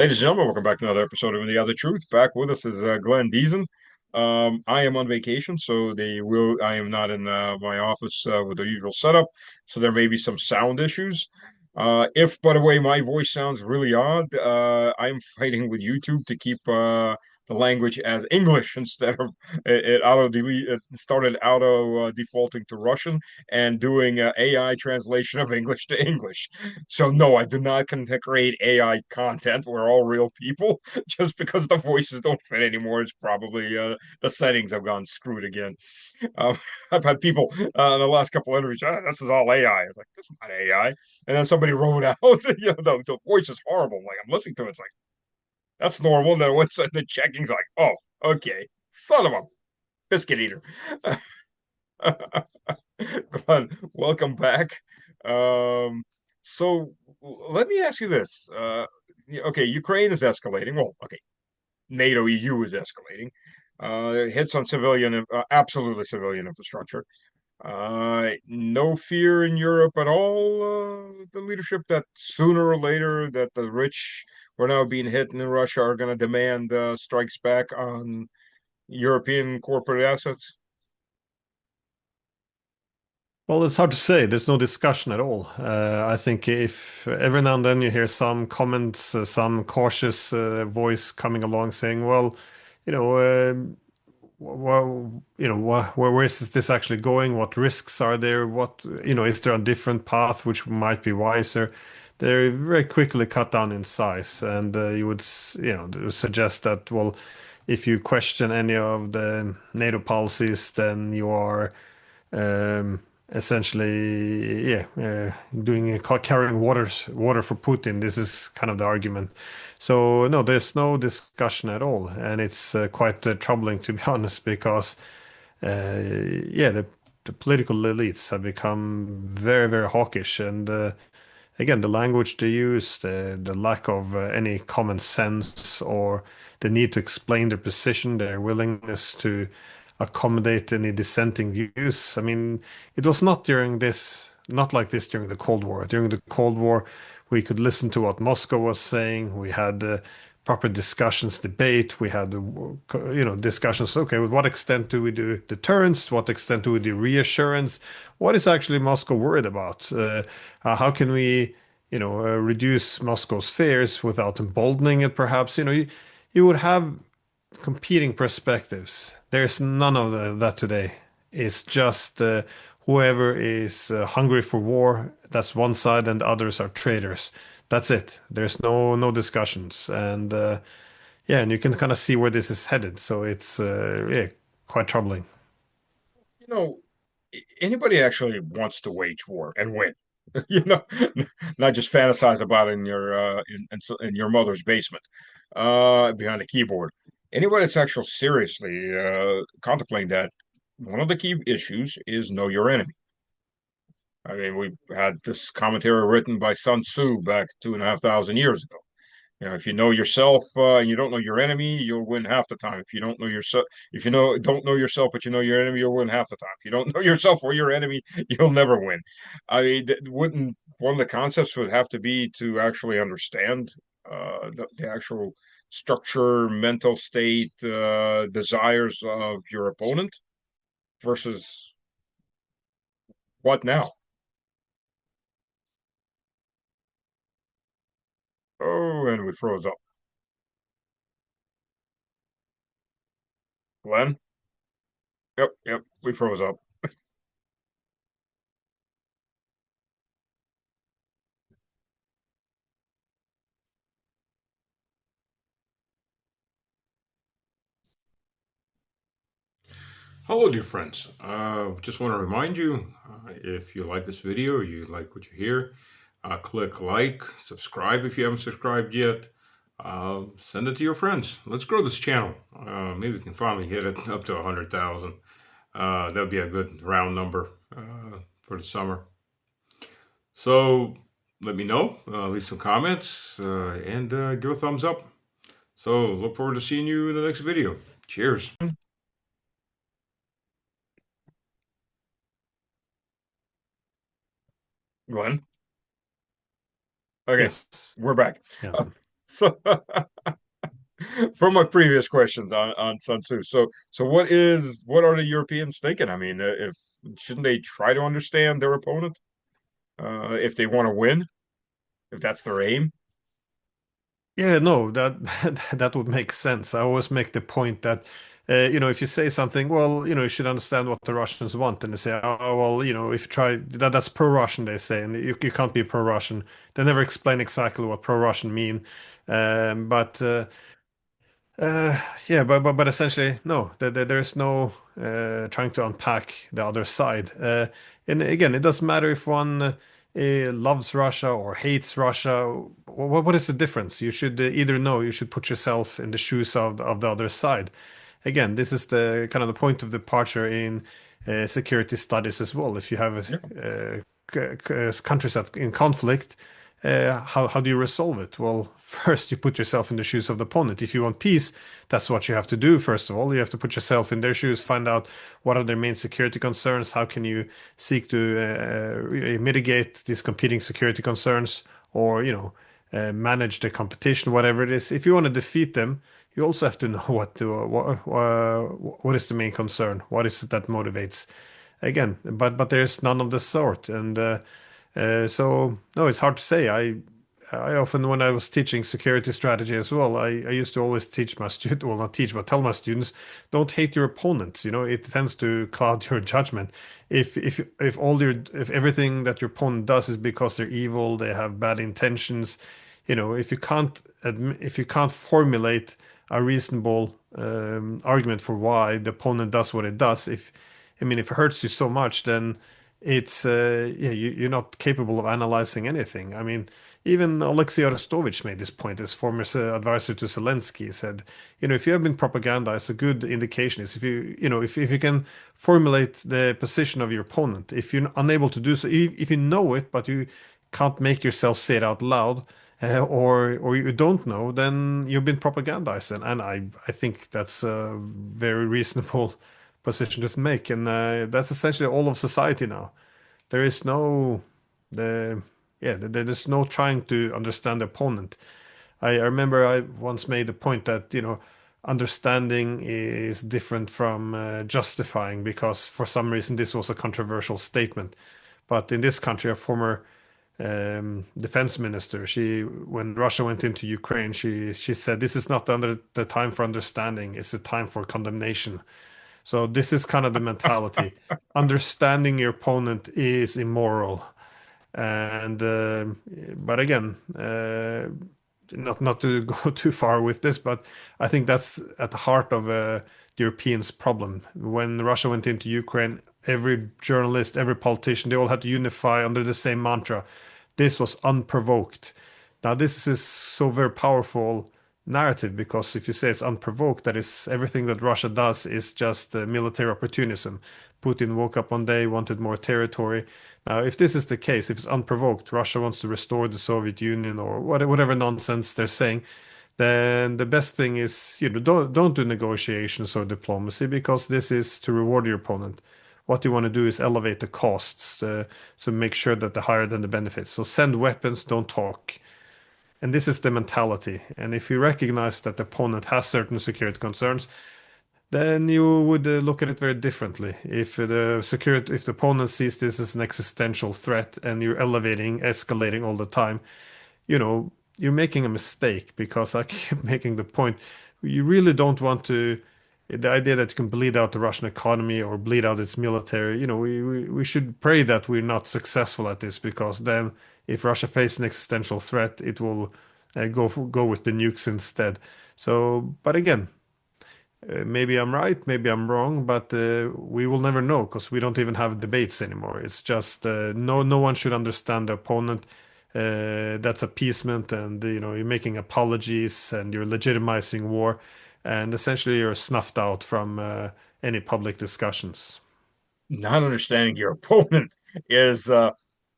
Ladies and gentlemen, welcome back to another episode of The Other Truth. Back with us is Glenn Diesen. I am on vacation, so I am not in my office with the usual setup, so there may be some sound issues. If, by the way, my voice sounds really odd, I'm fighting with YouTube to keep the language as English instead of it auto delete. It started auto defaulting to Russian and doing AI translation of English to English. So no, I do not create AI content. We're all real people. Just because the voices don't fit anymore, it's probably the settings have gone screwed again. Uh, I've had people in the last couple of interviews, this is all AI. I was like, this is not AI. And then somebody wrote out, the voice is horrible. Like I'm listening to it, it's like that's normal. And then once the checking's like, oh, okay, son of a biscuit eater. Glenn, welcome back. Um, so let me ask you this. Okay, Ukraine is escalating. Well, okay, NATO EU is escalating. Hits on civilian, absolutely civilian infrastructure. No fear in Europe at all. The leadership that sooner or later that the rich who are now being hit in Russia are going to demand strikes back on European corporate assets. Well, it's hard to say. There's no discussion at all. I think if every now and then you hear some comments, some cautious voice coming along saying, "Well, you know, where is this actually going? What risks are there? Is there a different path which might be wiser?" They're very quickly cut down in size, and you would, suggest that, well, if you question any of the NATO policies, then you are essentially, doing carrying water for Putin. This is kind of the argument. So no, there's no discussion at all, and it's quite troubling to be honest, because the political elites have become very, very hawkish, and again, the language they use, the lack of any common sense or the need to explain their position, their willingness to accommodate any dissenting views. I mean, it was not like this during the Cold War. During the Cold War, we could listen to what Moscow was saying. We had proper discussions, debate. We had, discussions. Okay, with what extent do we do deterrence? What extent do we do reassurance? What is actually Moscow worried about? How can we, reduce Moscow's fears without emboldening it? Perhaps, you would have competing perspectives. There's none of that today. It's just whoever is hungry for war, that's one side, and the others are traitors. That's it. There's no discussions, and and you can kind of see where this is headed. So it's quite troubling. You know, anybody actually wants to wage war and win. You know, not just fantasize about it in in your mother's basement, behind a keyboard. Anybody that's actually seriously contemplating that, one of the key issues is know your enemy. I mean, we had this commentary written by Sun Tzu back 2,500 years ago. If you know yourself and you don't know your enemy, you'll win half the time. If you don't know yourself, if you know don't know yourself but you know your enemy, you'll win half the time. If you don't know yourself or your enemy, you'll never win. I mean, wouldn't one of the concepts would have to be to actually understand the actual structure, mental state, desires of your opponent versus what now? Oh, and we froze up. Glenn? Yep, yep, we froze up. Hello, dear friends. Just want to remind you, if you like this video or you like what you hear, click like, subscribe if you haven't subscribed yet. Send it to your friends. Let's grow this channel. Maybe we can finally hit it up to 100,000. That'd be a good round number for the summer. So let me know. Leave some comments and give a thumbs up. So look forward to seeing you in the next video. Cheers. Glenn. Okay, Yes. we're back. Yeah. So from my previous questions on Sun Tzu. So what are the Europeans thinking? I mean, if shouldn't they try to understand their opponent if they want to win, if that's their aim? Yeah, no, that that would make sense. I always make the point that, if you say something, well, you should understand what the Russians want, and they say, oh, well, if you try that, that's pro-Russian, they say, and you can't be pro-Russian. They never explain exactly what pro-Russian mean, but uh, yeah, but essentially, no, there's no trying to unpack the other side. And again, it doesn't matter if one loves Russia or hates Russia. What is the difference? You should either know. You should put yourself in the shoes of the other side. Again, this is the kind of the point of departure in security studies as well. If you have Yeah. countries that in conflict, how do you resolve it? Well, first you put yourself in the shoes of the opponent. If you want peace, that's what you have to do. First of all, you have to put yourself in their shoes, find out what are their main security concerns, how can you seek to mitigate these competing security concerns, or manage the competition, whatever it is. If you want to defeat them, you also have to know what is the main concern, what is it that motivates. Again, but there's none of the sort, and so no, it's hard to say. I often, when I was teaching security strategy as well, I used to always teach my student, well, not teach, but tell my students, don't hate your opponents. It tends to cloud your judgment. If everything that your opponent does is because they're evil, they have bad intentions, if you can't formulate a reasonable argument for why the opponent does what it does, if it hurts you so much, then it's yeah, you're not capable of analyzing anything. I mean, even Alexei Arestovich made this point. His former advisor to Zelensky said, if you have been propagandized, a good indication is if you can formulate the position of your opponent. If you're unable to do so, if you know it but you can't make yourself say it out loud, or you don't know, then you've been propagandized, and I think that's a very reasonable position to make, and that's essentially all of society now. There is no the yeah there's no trying to understand the opponent. I remember I once made the point that understanding is different from justifying, because for some reason this was a controversial statement. But in this country, a former defense minister, when Russia went into Ukraine, she said this is not under the time for understanding, it's the time for condemnation. So this is kind of the mentality. Understanding your opponent is immoral, and but again, not to go too far with this, but I think that's at the heart of the Europeans' problem. When Russia went into Ukraine, every journalist, every politician, they all had to unify under the same mantra. This was unprovoked. Now, this is so very powerful narrative, because if you say it's unprovoked, that is everything that Russia does is just military opportunism. Putin woke up one day, wanted more territory. Now, if this is the case, if it's unprovoked, Russia wants to restore the Soviet Union or whatever nonsense they're saying, then the best thing is don't do negotiations or diplomacy, because this is to reward your opponent. What you want to do is elevate the costs, so make sure that they're higher than the benefits. So send weapons, don't talk. And this is the mentality. And if you recognize that the opponent has certain security concerns, then you would look at it very differently. If the opponent sees this as an existential threat and you're elevating, escalating all the time, you're making a mistake, because I keep making the point. You really don't want to. The idea that you can bleed out the Russian economy or bleed out its military, we should pray that we're not successful at this, because then if Russia faces an existential threat, it will go with the nukes instead. So, but again, maybe I'm right, maybe I'm wrong, but we will never know, because we don't even have debates anymore. It's just no one should understand the opponent. That's appeasement, and you're making apologies and you're legitimizing war, and essentially you're snuffed out from any public discussions. Not understanding your opponent is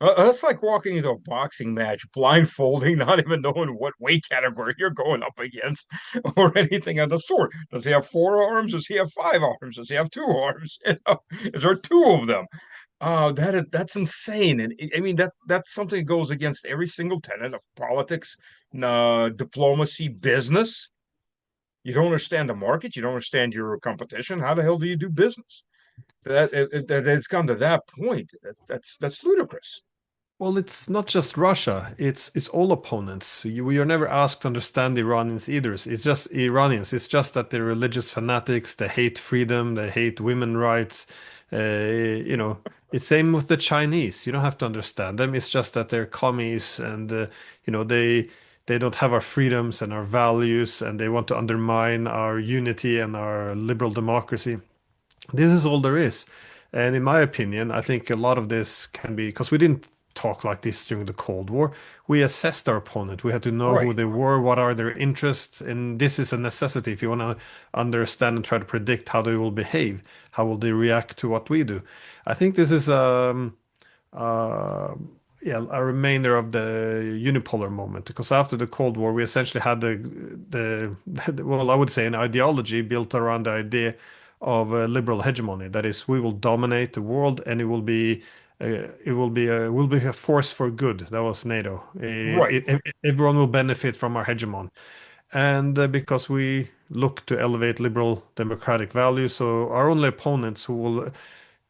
that's like walking into a boxing match blindfolding, not even knowing what weight category you're going up against or anything of the sort. Does he have four arms? Does he have five arms? Does he have two arms? Is there two of them? Oh, that's insane. And I mean that's something that goes against every single tenet of politics, diplomacy, business. You don't understand the market, you don't understand your competition. How the hell do you do business? That it's come to that point. That's ludicrous. Well, it's not just Russia. It's all opponents. We are never asked to understand the Iranians either. It's just Iranians. It's just that they're religious fanatics. They hate freedom. They hate women rights. You know, it's same with the Chinese. You don't have to understand them. It's just that they're commies and you know they don't have our freedoms and our values, and they want to undermine our unity and our liberal democracy. This is all there is. And in my opinion, I think a lot of this can be because we didn't talk like this during the Cold War. We assessed our opponent. We had to know who Right. they were, what are their interests, and this is a necessity if you want to understand and try to predict how they will behave, how will they react to what we do. I think this is uh, yeah, a remainder of the unipolar moment because after the Cold War, we essentially had well, I would say an ideology built around the idea of liberal hegemony. That is, we will dominate the world, and will be a force for good. That was NATO. Right. Everyone will benefit from our hegemon, and because we look to elevate liberal democratic values, so our only opponents who will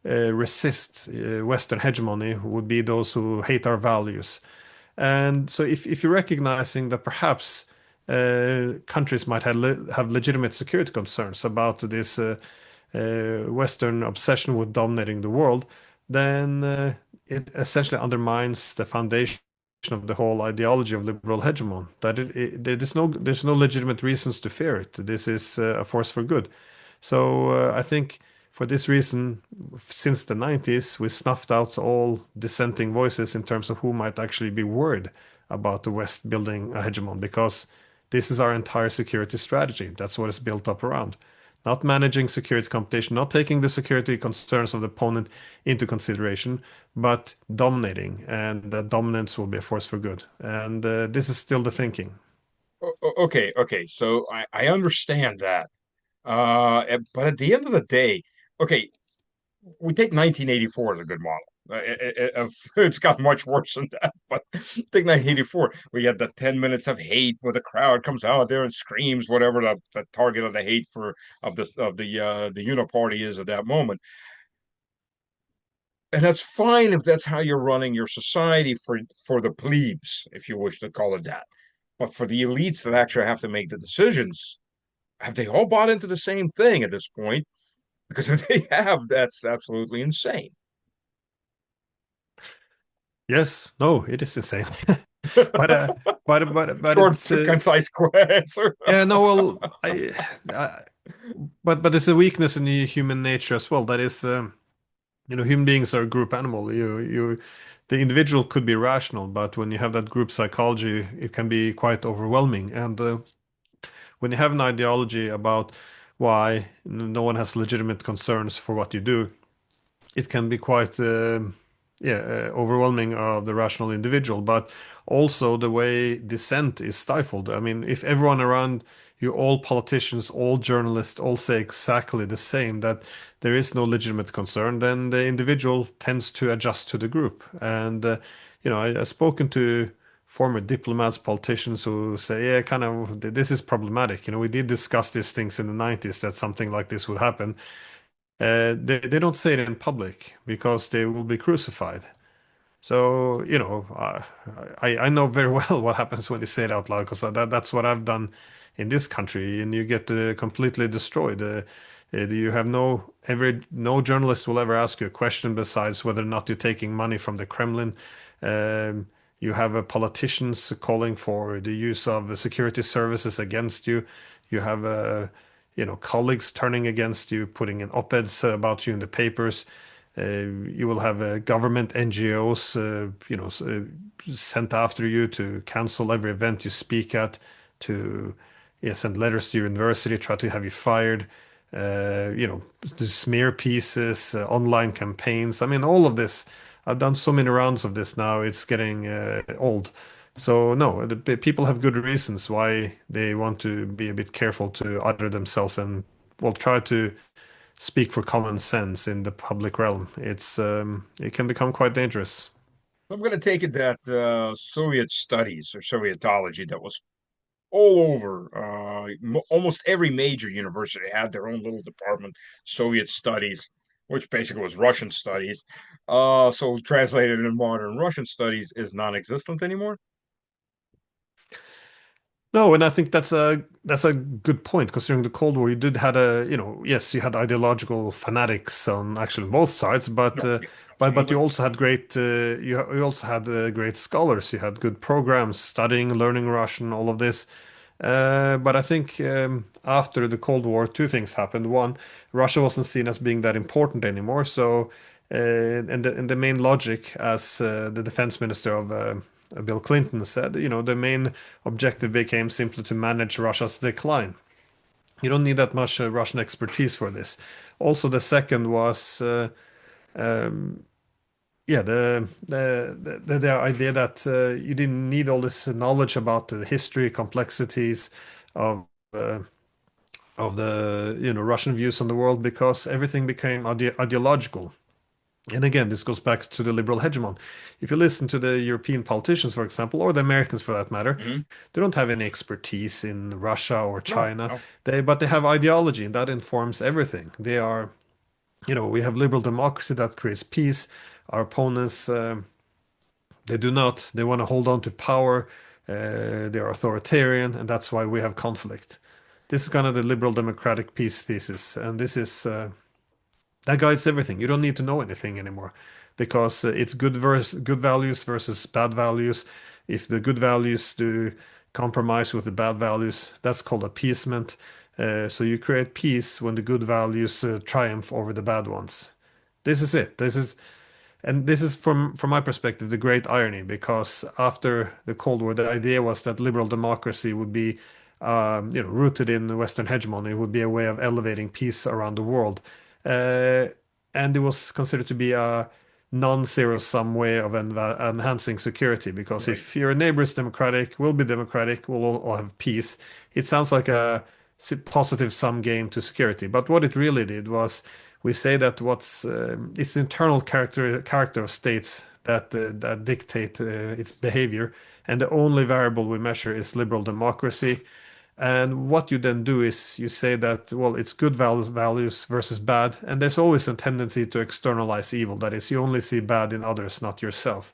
resist Western hegemony would be those who hate our values. And so, if you're recognizing that perhaps countries might have legitimate security concerns about this Western obsession with dominating the world, then it essentially undermines the foundation of the whole ideology of liberal hegemon. That there's no legitimate reasons to fear it. This is a force for good. So I think for this reason, since the 90s, we snuffed out all dissenting voices in terms of who might actually be worried about the West building a hegemon, because this is our entire security strategy. That's what it's built up around. Not managing security competition, not taking the security concerns of the opponent into consideration, but dominating, and that dominance will be a force for good. And this is still the thinking. Okay. So I understand that. But at the end of the day, okay, we take 1984 as a good model. It's got much worse than that, but take 1984. We had the 10 minutes of hate where the crowd comes out there and screams whatever the target of the hate for of the uniparty is at that moment. And that's fine if that's how you're running your society for the plebes, if you wish to call it that. But for the elites that actually have to make the decisions, have they all bought into the same thing at this point? Because if they have, that's absolutely insane. Yes, no, it is insane. But but Short, it's concise answer. yeah, no, well, I but there's a weakness in the human nature as well. That is, you know, human beings are a group animal. The individual could be rational, but when you have that group psychology, it can be quite overwhelming. And when you have an ideology about why no one has legitimate concerns for what you do, it can be quite overwhelming of the rational individual, but also the way dissent is stifled. I mean, if everyone around you, all politicians, all journalists, all say exactly the same, that there is no legitimate concern, then the individual tends to adjust to the group. And you know, I've spoken to former diplomats, politicians who say, yeah, kind of, this is problematic. You know, we did discuss these things in the 90s that something like this would happen. They don't say it in public because they will be crucified. So, you know, I know very well what happens when you say it out loud because that's what I've done in this country, and you get completely destroyed. You have no journalist will ever ask you a question besides whether or not you're taking money from the Kremlin. Um, you have politicians calling for the use of security services against you. You have you know, colleagues turning against you, putting in op-eds about you in the papers. You will have government NGOs, you know, sent after you to cancel every event you speak at, to yeah, send letters to your university, try to have you fired. You know, to smear pieces, online campaigns. I mean, all of this. I've done so many rounds of this now. It's getting old. So no, people have good reasons why they want to be a bit careful to utter themselves and will try to speak for common sense in the public realm. It can become quite dangerous. I'm going to take it that Soviet studies or Sovietology that was all over. Almost every major university had their own little department, Soviet studies, which basically was Russian studies. So translated in modern Russian studies is non-existent anymore. No, and I think that's a good point because during the Cold War you did had a yes you had ideological fanatics on actually both sides, No, yeah, but absolutely. you also had great you also had great scholars. You had good programs studying, learning Russian, all of this. But I think after the Cold War, two things happened. One, Russia wasn't seen as being that important anymore. So, and the main logic, as the defense minister of Bill Clinton said, the main objective became simply to manage Russia's decline. You don't need that much Russian expertise for this. Also, the second was yeah, the idea that you didn't need all this knowledge about the history, complexities of uh, of the Russian views on the world because everything became ideological. And again, this goes back to the liberal hegemon. If you listen to the European politicians, for example, or the Americans for that matter, Hmm. they don't have any expertise in Russia or No, China. no, But they have ideology, and that informs everything. They are, we have liberal democracy that creates peace. Our opponents, they do not. They want to hold on to power. They're authoritarian, and that's why we have conflict. This is kind of the liberal democratic peace thesis, and this is that guides everything. You don't need to know anything anymore because it's good values versus bad values. If the good values do compromise with the bad values, that's called appeasement. So you create peace when the good values triumph over the bad ones. This is it. This is from my perspective the great irony because after the Cold War, the idea was that liberal democracy would be rooted in Western hegemony, would be a way of elevating peace around the world, uh, and it was considered to be a non-zero sum way of enhancing security because right. if your neighbor is democratic, we'll be democratic, we'll all have peace. It sounds like a positive sum game to security, but what it really did was we say that what's it's the internal character of states that dictate its behavior, and the only variable we measure is liberal democracy. And what you then do is you say that well, it's good values versus bad, and there's always a tendency to externalize evil. That is, you only see bad in others, not yourself.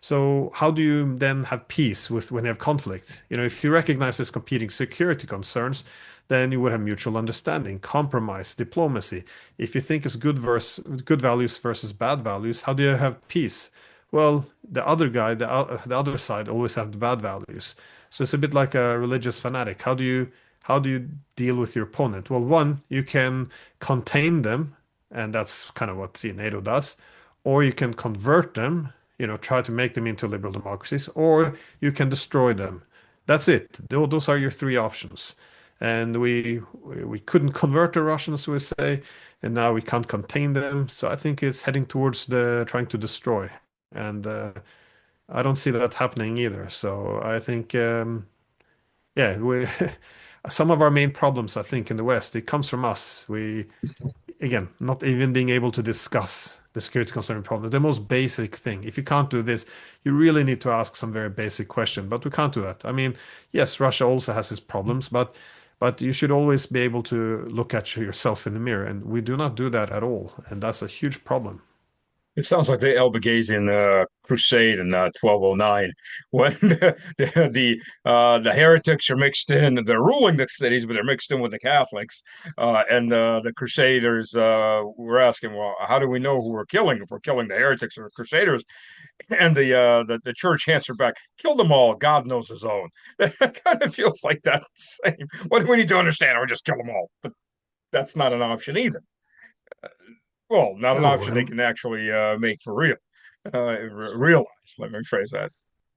So how do you then have peace with when you have conflict? If you recognize there's competing security concerns, then you would have mutual understanding, compromise, diplomacy. If you think it's good values versus bad values, how do you have peace? Well, the other guy, the other side, always have the bad values. So it's a bit like a religious fanatic. How do you deal with your opponent? Well, one, you can contain them, and that's kind of what NATO does, or you can convert them, try to make them into liberal democracies, or you can destroy them. That's it. Those are your three options. And we couldn't convert the Russians, we say, and now we can't contain them. So I think it's heading towards the trying to destroy, and I don't see that happening either. So I think, yeah, we some of our main problems, I think, in the West, it comes from us. We again, not even being able to discuss the security concern problem, the most basic thing. If you can't do this, you really need to ask some very basic question, but we can't do that. I mean, yes, Russia also has its problems, but you should always be able to look at yourself in the mirror, and we do not do that at all, and that's a huge problem. It sounds like the Albigensian crusade in 1209 when the heretics are mixed in. They're ruling the cities, but they're mixed in with the Catholics. And the Crusaders were asking, well, how do we know who we're killing if we're killing the heretics or the Crusaders? And the church answered back, kill them all. God knows his own. That kind of feels like that same. What do we need to understand? Or just kill them all. But that's not an option either. Well, not an No, option they and can actually make for real, realize. Let me phrase that.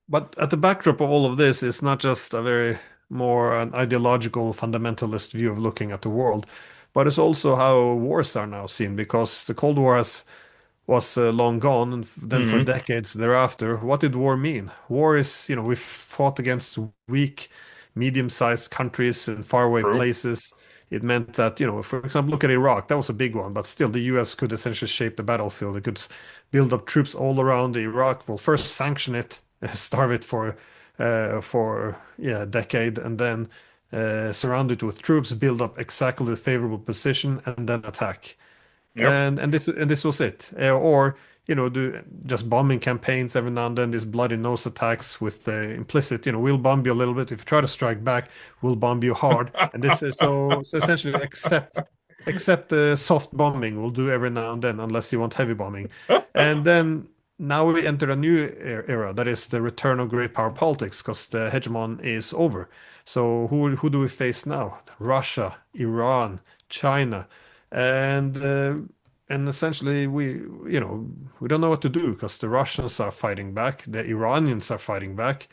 but at the backdrop of all of this, it's not just a very more an ideological fundamentalist view of looking at the world, but it's also how wars are now seen because the Cold War was long gone, and then for Hmm. decades thereafter, what did war mean? War is, we fought against weak, medium-sized countries in faraway True. places. It meant that, for example, look at Iraq. That was a big one, but still, the US could essentially shape the battlefield. It could build up troops all around Iraq. Well, first sanction it, starve it for yeah, a decade, and then surround it with troops, build up exactly the favorable position, and then attack. Yep. And this was it. Or do just bombing campaigns every now and then, these bloody nose attacks with implicit, we'll bomb you a little bit. If you try to strike back, we'll bomb you hard. And this is so essentially except the soft bombing we'll do every now and then, unless you want heavy bombing. And then now we enter a new era, that is the return of great power politics, because the hegemon is over. So who do we face now? Russia, Iran, China. And essentially we don't know what to do, because the Russians are fighting back, the Iranians are fighting back,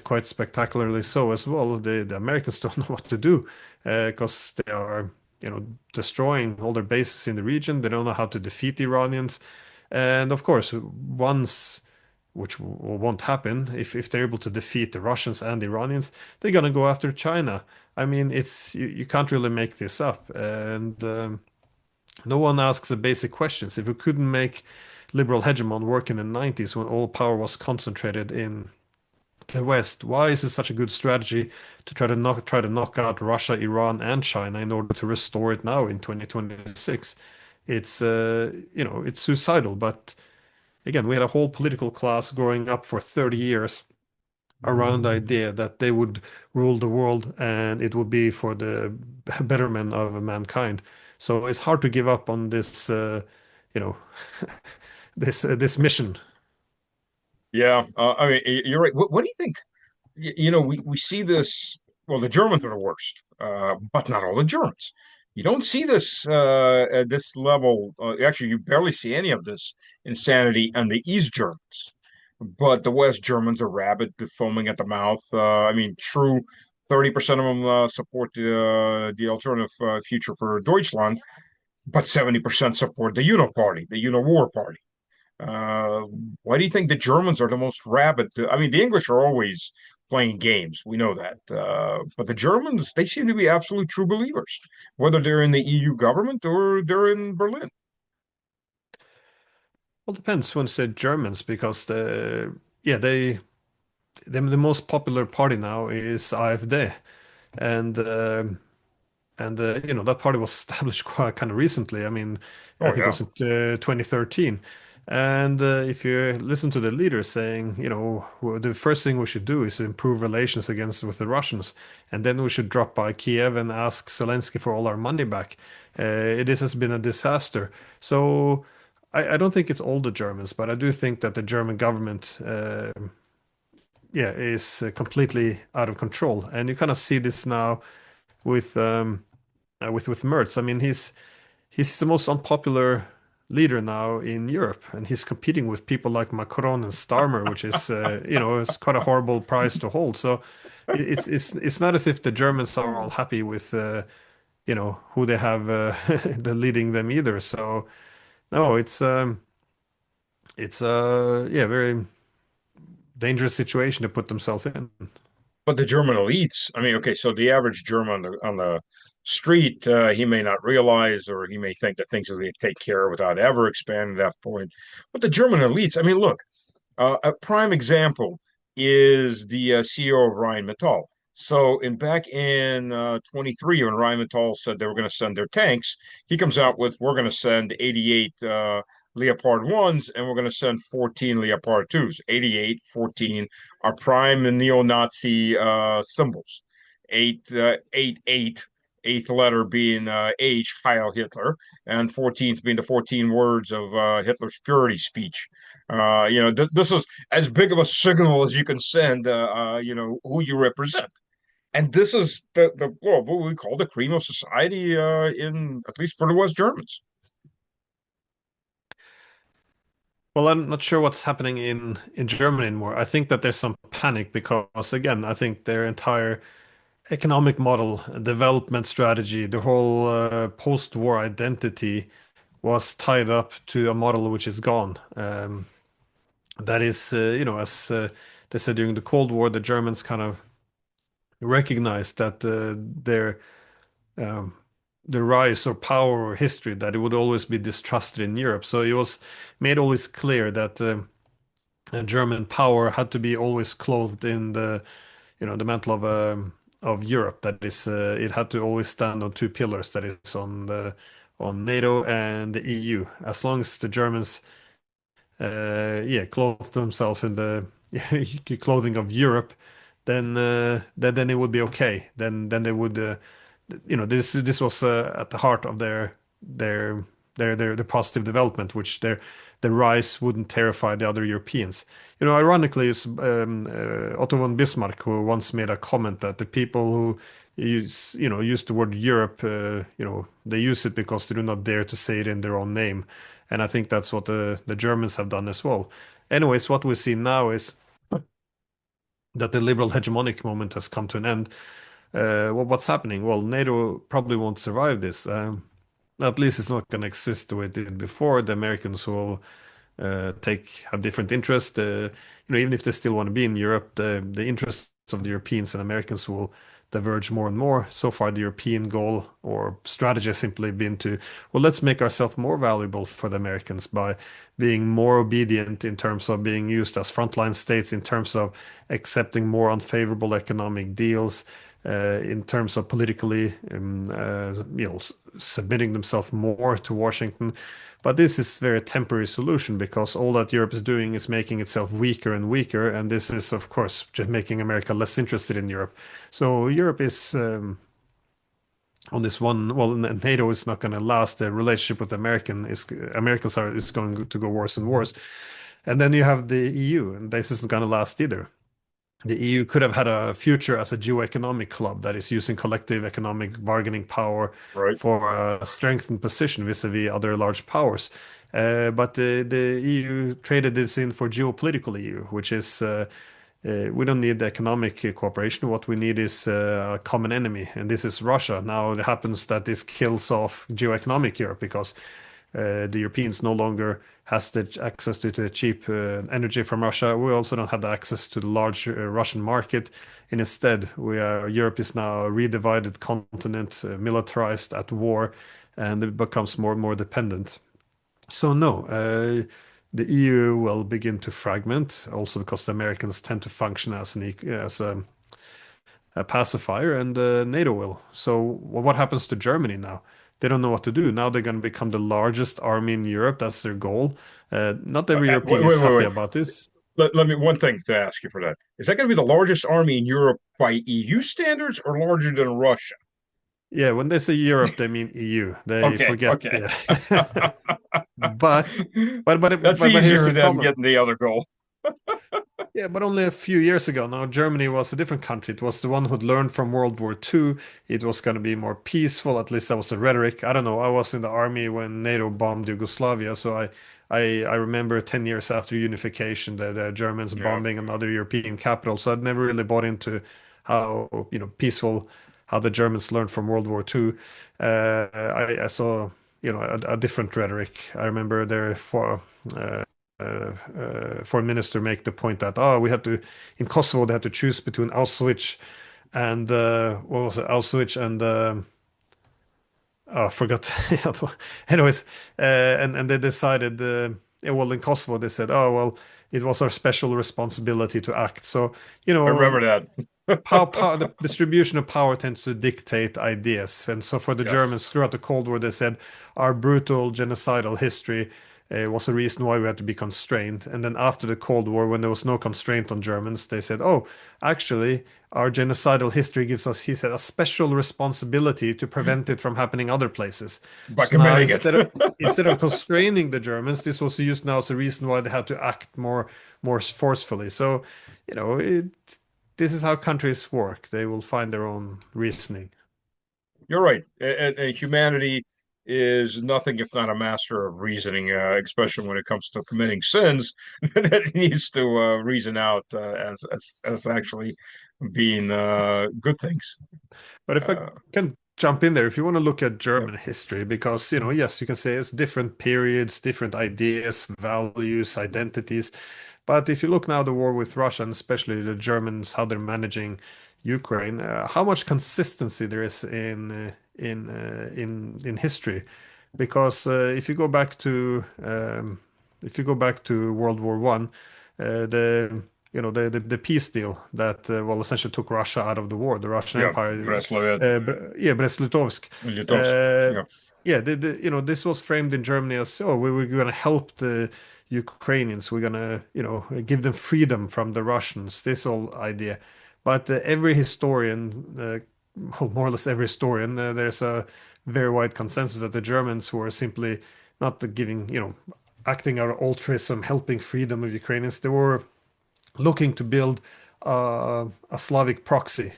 quite spectacularly so as well. The Americans don't know what to do, because they are destroying all their bases in the region. They don't know how to defeat the Iranians, and of course, once, which won't happen, if they're able to defeat the Russians and the Iranians, they're gonna go after China. I mean, it's you can't really make this up, and no one asks the basic questions. If we couldn't make liberal hegemon work in the 90s when all power was concentrated in the West, why is it such a good strategy to try to knock out Russia, Iran, and China in order to restore it now in 2026? It's it's suicidal. But again, we had a whole political class growing up for 30 years around the idea that they would rule the world and it would be for the betterment of mankind. So it's hard to give up on this, you know, this mission. Yeah. I mean, you're right. What do you think? We see this. Well, the Germans are the worst, but not all the Germans. You don't see this at this level. Actually, you barely see any of this insanity on the East Germans. But the West Germans are rabid, foaming at the mouth. I mean, true, 30% of them support the alternative future for Deutschland, but 70% support the Uno Party, the Uno War Party. Uh, why do you think the Germans are the most rabid? I mean, the English are always playing games. We know that. But the Germans, they seem to be absolute true believers, whether they're in the EU government or they're in Berlin. Well, depends when you say Germans, because yeah, the most popular party now is AfD, and that party was established quite kind of recently. I mean, I Oh, think it yeah. was in 2013. And if you listen to the leader saying, the first thing we should do is improve relations against with the Russians, and then we should drop by Kiev and ask Zelensky for all our money back. This has been a disaster. So I don't think it's all the Germans, but I do think that the German government, yeah, is completely out of control. And you kind of see this now with with Merz. I mean, he's the most unpopular leader now in Europe, and he's competing with people like Macron and Starmer, which is it's quite a horrible prize to hold. So it's not as if the Germans are all happy with who they have the leading them either. So no, it's yeah, very dangerous situation to put themselves in. But the German elites, I mean, okay, so the average German on the street, he may not realize, or he may think that things are going to take care of without ever expanding that point. But the German elites, I mean, look, a prime example is the CEO of Rheinmetall. So back in 23, when Rheinmetall said they were going to send their tanks, he comes out with, we're going to send 88 Leopard 1s and we're going to send 14 Leopard 2s. 88, 14 are prime neo-Nazi symbols. 8, eighth letter being H, Heil Hitler, and 14th being the 14 words of Hitler's purity speech. This is as big of a signal as you can send, who you represent. And this is what we call the cream of society, in at least for the West Germans. Well, I'm not sure what's happening in Germany anymore. I think that there's some panic because, again, I think their entire economic model, development strategy, the whole post-war identity was tied up to a model which is gone. That is, as they said during the Cold War, the Germans kind of recognized that their um, the rise or power or history that it would always be distrusted in Europe. So it was made always clear that German power had to be always clothed in the mantle of Europe. That is, it had to always stand on two pillars. That is on NATO and the EU. As long as the Germans clothe themselves in the clothing of Europe, then it would be okay. Then they would, this was at the heart of their their positive development, which their rise wouldn't terrify the other Europeans. Ironically, it's Otto von Bismarck who once made a comment that the people who use the word Europe, they use it because they do not dare to say it in their own name. And I think that's what the Germans have done as well. Anyways, what we see now is that the liberal hegemonic moment has come to an end. What's happening? Well, NATO probably won't survive this. At least it's not going to exist the way it did before. The Americans will have different interests. Even if they still want to be in Europe, the interests of the Europeans and Americans will diverge more and more. So far, the European goal or strategy has simply been to, well, let's make ourselves more valuable for the Americans by being more obedient in terms of being used as frontline states, in terms of accepting more unfavorable economic deals, in terms of politically, submitting themselves more to Washington. But this is a very temporary solution because all that Europe is doing is making itself weaker and weaker, and this is, of course, just making America less interested in Europe. So Europe is on this one. Well, NATO is not going to last. The relationship with Americans is going to go worse and worse. And then you have the EU, and this isn't going to last either. The EU could have had a future as a geoeconomic club that is using collective economic bargaining power Right. for a strengthened position vis-a-vis other large powers. But the EU traded this in for geopolitical EU, which is we don't need economic cooperation. What we need is a common enemy, and this is Russia. Now it happens that this kills off geoeconomic Europe because the Europeans no longer has the access to the cheap energy from Russia. We also don't have the access to the large Russian market. And instead, Europe is now a redivided continent, militarized at war, and it becomes more and more dependent. So no, the EU will begin to fragment, also because the Americans tend to function as a pacifier, and NATO will. So what happens to Germany now? They don't know what to do. Now they're going to become the largest army in Europe. That's their goal. Not every European Wait, is wait, wait, happy wait. about this. Let me one thing to ask you for that. Is that going to be the largest army in Europe by EU standards or larger than Russia? Yeah, when they say Europe, they mean EU. They Okay, forget. okay. Yeah, but That's but here's easier the than problem. getting the other goal. Yeah, but only a few years ago now, Germany was a different country. It was the one who'd learned from World War II. It was going to be more peaceful. At least that was the rhetoric. I don't know. I was in the army when NATO bombed Yugoslavia, so I remember 10 years after unification, the Germans Yeah. bombing another European capital. So I'd never really bought into how, peaceful, how the Germans learned from World War II. I saw, a different rhetoric. I remember there for. Foreign minister make the point that we had to in Kosovo they had to choose between Auschwitz and what was it Auschwitz and I forgot. Anyways, and they decided yeah, well in Kosovo they said well it was our special responsibility to act. So you I know remember that. power, the distribution of power tends to dictate ideas. And so for the Yes. Germans throughout the Cold War, they said our brutal genocidal history was a reason why we had to be constrained. And then after the Cold War, when there was no constraint on Germans, they said, oh, actually, our genocidal history gives us, he said, a special responsibility to prevent it from happening other places. By So now committing it. instead of constraining the Germans, this was used now as a reason why they had to act more forcefully. So, this is how countries work. They will find their own reasoning. You're right. Humanity is nothing if not a master of reasoning, especially when it comes to committing sins that it needs to reason out as actually being good things. But if I Uh, can jump in there, if you want to look at yeah. German history, because, yes, you can say it's different periods, different ideas, values, identities. But if you look now the war with Russia, and especially the Germans, how they're managing Ukraine, how much consistency there is in history, because if you go back to World War One, the the peace deal that well essentially took Russia out of the war, the Russian Yeah, Empire, Breslavia, yeah, Brest-Litovsk. Litovsk. Uh, Yeah, yeah, this was framed in Germany as, oh, we were going to help the Ukrainians. We're going to, give them freedom from the Russians. This whole idea. But every historian, well, more or less every historian, there's a very wide consensus that the Germans were simply not giving, acting out of altruism, helping freedom of Ukrainians. They were looking to build a Slavic proxy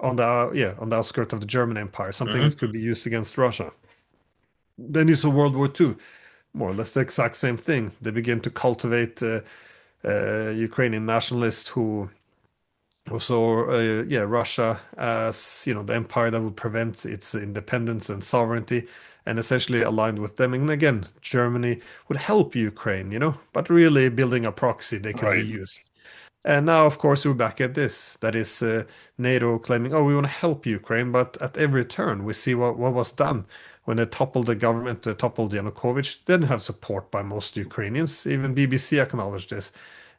on the outskirts of the German Empire, something hmm that could be used against Russia. Then you saw World War II, more or less the exact same thing. They began to cultivate Ukrainian nationalists who saw Russia as the empire that would prevent its independence and sovereignty, and essentially aligned with them. And again, Germany would help Ukraine, but really building a proxy they can be right, used. And now, of course, we're back at this. That is NATO claiming, oh, we want to help Ukraine. But at every turn, we see what was done. When they toppled the government, they toppled Yanukovych, they didn't have support by most Ukrainians. Even BBC acknowledged this.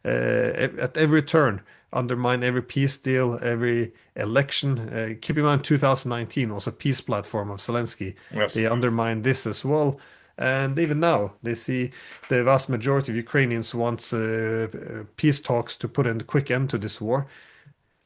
At every turn, undermine every peace deal, every election. Keep in mind, 2019 was a peace platform of Zelensky. yes, They undermined this as well. And even now, they see the vast majority of Ukrainians wants peace talks to put a quick end to this war.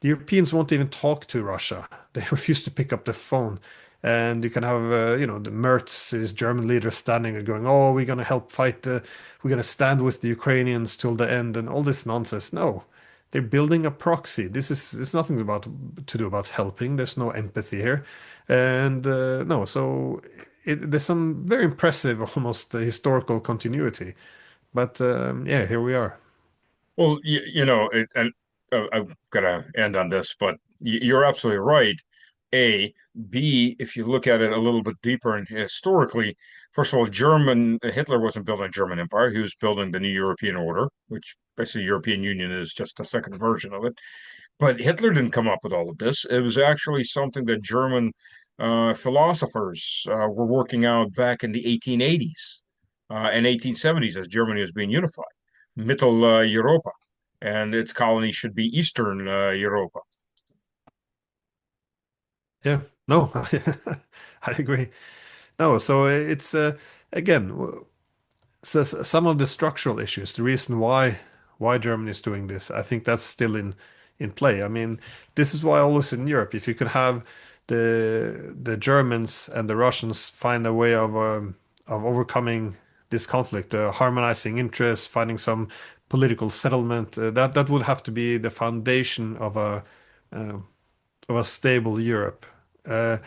The Europeans won't even talk to Russia. They refuse to pick up the phone. And you can have, the Merz, his German leader, standing and going, "Oh, we're going to help fight we're going to stand with the Ukrainians till the end," and all this nonsense. No, they're building a proxy. It's nothing about to do about helping. There's no empathy here, and no. So there's some very impressive, almost historical continuity. But yeah, here we are. Well, and I've got to end on this, but you're absolutely right. A, B, if you look at it a little bit deeper and historically, first of all, Hitler wasn't building a German empire. He was building the new European order, which basically European Union is just a second version of it. But Hitler didn't come up with all of this. It was actually something that German philosophers were working out back in the 1880s and 1870s as Germany was being unified. Mittel Europa, and its colony should be Eastern Europa. Yeah, no, I agree. No, so it's again, some of the structural issues, the reason why Germany is doing this, I think that's still in play. I mean, this is why always in Europe, if you could have the Germans and the Russians find a way of overcoming this conflict, harmonizing interests, finding some political settlement, that would have to be the foundation uh, of a stable Europe. Uh,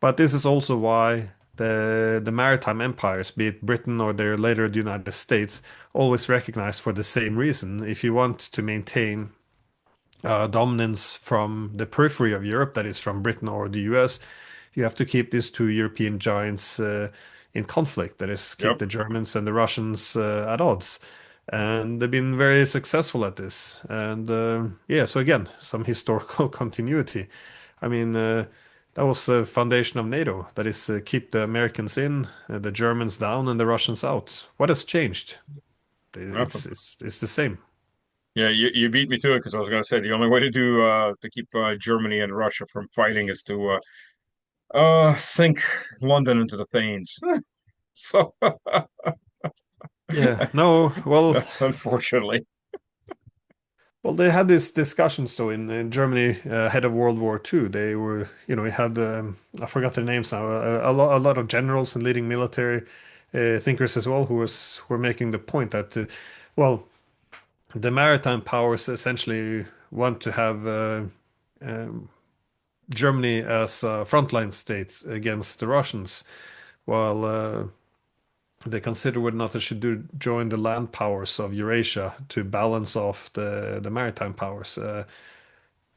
but this is also why the maritime empires, be it Britain or their later the United States, always recognized for the same reason. If you want to maintain dominance from the periphery of Europe, that is from Britain or the US, you have to keep these two European giants in conflict. That is, keep Yep. the Germans and the Russians at odds. And they've been very successful at this. And yeah, so again, some historical continuity. I mean, that was the foundation of NATO. That is, keep the Americans in, the Germans down, and the Russians out. What has changed? Nothing. It's the same. Yeah, you beat me to it because I was going to say the only way to do to keep Germany and Russia from fighting is to sink London into the Thames. So Yeah. No. unfortunately, Well, they had these discussions though in Germany ahead of World War II. They were, we had I forgot their names now. A lot of generals and leading military thinkers as well were making the point that, well, the maritime powers essentially want to have um, Germany as a frontline state against the Russians, while they consider whether or not they should join the land powers of Eurasia to balance off the maritime powers.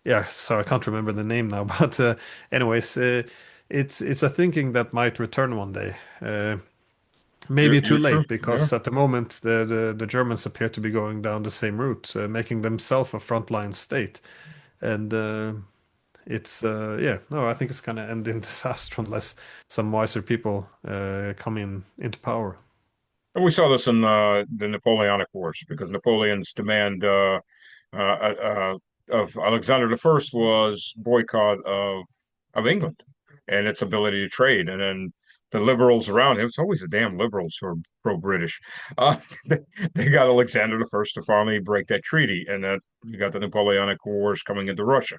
Yeah, sorry, I can't remember the name now, but anyways, it's a thinking that might return one day. Maybe too you're true. late Yeah. because at the moment the Germans appear to be going down the same route, making themselves a frontline state, and it's yeah, no, I think it's gonna end in disaster unless some wiser people come in into power. And we saw this in the Napoleonic Wars because Napoleon's demand of Alexander the First was boycott of England and its ability to trade. And then the liberals around him, it's always the damn liberals who are pro-British. Uh, they got Alexander the First to finally break that treaty, and that you got the Napoleonic Wars coming into Russia.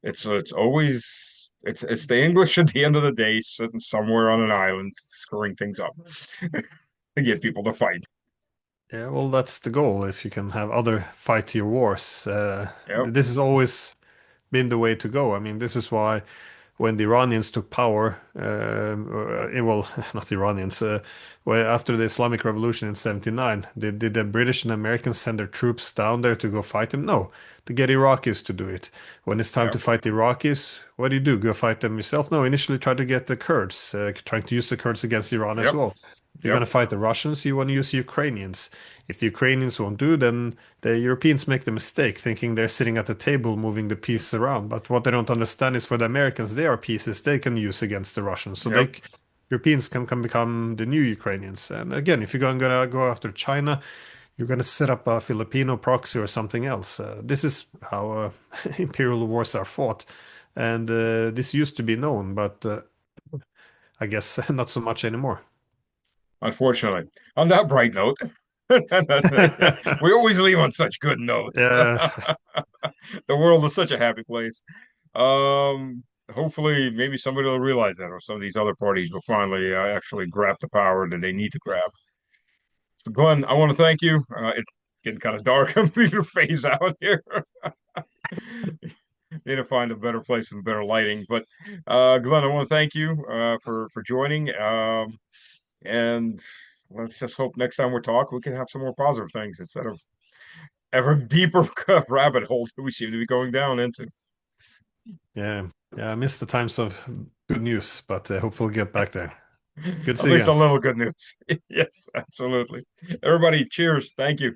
It's always it's the English at the end of the day sitting somewhere on an island screwing things up to get people to fight. Yeah, well, that's the goal. If you can have other fight your wars, Yep, this has always been the way to go. I mean, this is why when the Iranians took power, well, not the Iranians, well, after the Islamic Revolution in 79, did the British and Americans send their troops down there to go fight them? No, to get Iraqis to do it. When it's time yep, to fight the Iraqis, what do? Go fight them yourself? No, initially try to get the Kurds, trying to use the Kurds against Iran as yep, well. If you're going yep. to fight the Russians, you want to use the Ukrainians. If the Ukrainians won't do, then the Europeans make the mistake thinking they're sitting at the table moving the pieces around. But what they don't understand is for the Americans, they are pieces they can use against the Russians. So Yep. Europeans can become the new Ukrainians. And again, if you're going to go after China, you're going to set up a Filipino proxy or something else. This is how imperial wars are fought. And this used to be known, but I guess not so much anymore. Unfortunately, on that bright note, we always leave on such good notes. Yeah. The world is such a happy place. Hopefully, maybe somebody will realize that, or some of these other parties will finally actually grab the power that they need to grab. So, Glenn, I want to thank you. It's getting kind of dark. I'm going to phase out here. Need to find a better place and better lighting. But Glenn, I want to thank you for joining. And let's just hope next time we talk, we can have some more positive things instead of ever deeper rabbit holes that we seem to be going down into. Yeah. Yeah. I miss the times of good news, but hopefully we'll get back there. Good to At see you least a again. little good news. Yes, absolutely. Everybody, cheers. Thank you.